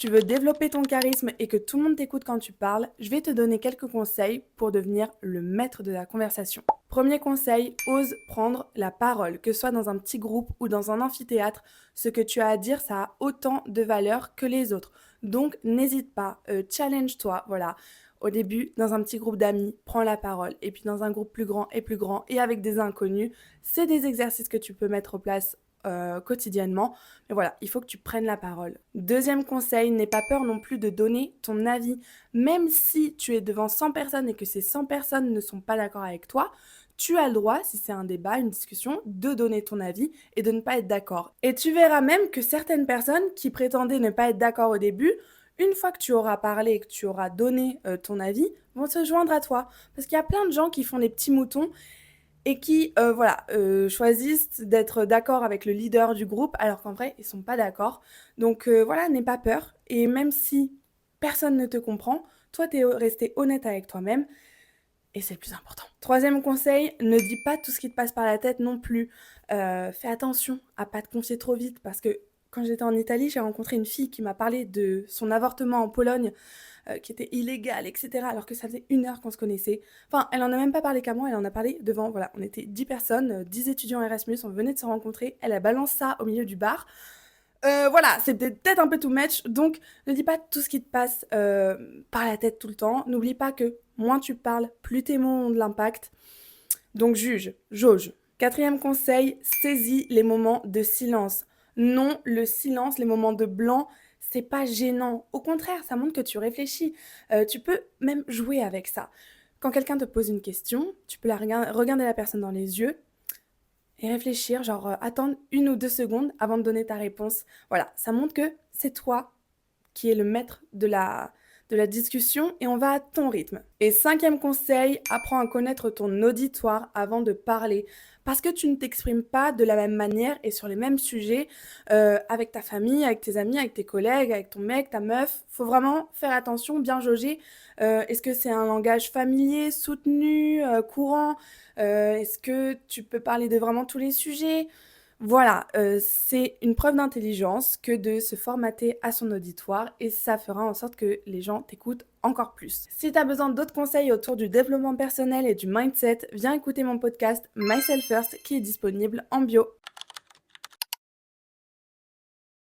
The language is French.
Tu veux développer ton charisme et que tout le monde t'écoute quand tu parles, je vais te donner quelques conseils pour devenir le maître de la conversation. Premier conseil, ose prendre la parole, que ce soit dans un petit groupe ou dans un amphithéâtre. Ce que tu as à dire, ça a autant de valeur que les autres. Donc n'hésite pas, challenge-toi, voilà. Au début, dans un petit groupe d'amis, prends la parole. Et puis dans un groupe plus grand et avec des inconnus, c'est des exercices que tu peux mettre en place quotidiennement. Mais voilà, il faut que tu prennes la parole. Deuxième conseil, n'aie pas peur non plus de donner ton avis. Même si tu es devant 100 personnes et que ces 100 personnes ne sont pas d'accord avec toi, tu as le droit, si c'est un débat, une discussion, de donner ton avis et de ne pas être d'accord. Et tu verras même que certaines personnes qui prétendaient ne pas être d'accord au début, une fois que tu auras parlé et que tu auras donné ton avis, vont se joindre à toi. Parce qu'il y a plein de gens qui font des petits moutons et qui choisissent d'être d'accord avec le leader du groupe alors qu'en vrai ils sont pas d'accord. Donc voilà, n'aie pas peur et même si personne ne te comprend, toi t'es resté honnête avec toi-même et c'est le plus important. Troisième conseil, ne dis pas tout ce qui te passe par la tête non plus. Fais attention à pas te confier trop vite parce que quand j'étais en Italie, j'ai rencontré une fille qui m'a parlé de son avortement en Pologne qui était illégal, etc. Alors que ça faisait 1 heure qu'on se connaissait. Enfin, elle en a même pas parlé qu'à moi, elle en a parlé devant, voilà, on était 10 personnes, 10 étudiants Erasmus, on venait de se rencontrer, elle a balancé ça au milieu du bar. Voilà, c'était peut-être un peu too much, donc ne dis pas tout ce qui te passe par la tête tout le temps. N'oublie pas que moins tu parles, plus tes mots ont de l'impact. Donc juge, jauge. Quatrième conseil, saisis les moments de silence. Non, le silence, les moments de blanc, c'est pas gênant. Au contraire, ça montre que tu réfléchis. Tu peux même jouer avec ça. Quand quelqu'un te pose une question, tu peux regarder la personne dans les yeux et réfléchir, genre attendre 1 ou 2 secondes avant de donner ta réponse. Voilà, ça montre que c'est toi qui est le maître de la discussion et on va à ton rythme. Et cinquième conseil, apprends à connaître ton auditoire avant de parler. Parce que tu ne t'exprimes pas de la même manière et sur les mêmes sujets avec ta famille, avec tes amis, avec tes collègues, avec ton mec, ta meuf. Faut vraiment faire attention, bien jauger. Est-ce que c'est un langage familier, soutenu, courant Est-ce que tu peux parler de vraiment tous les sujets? Voilà, c'est une preuve d'intelligence que de se formater à son auditoire et ça fera en sorte que les gens t'écoutent encore plus. Si tu as besoin d'autres conseils autour du développement personnel et du mindset, viens écouter mon podcast Myself First qui est disponible en bio.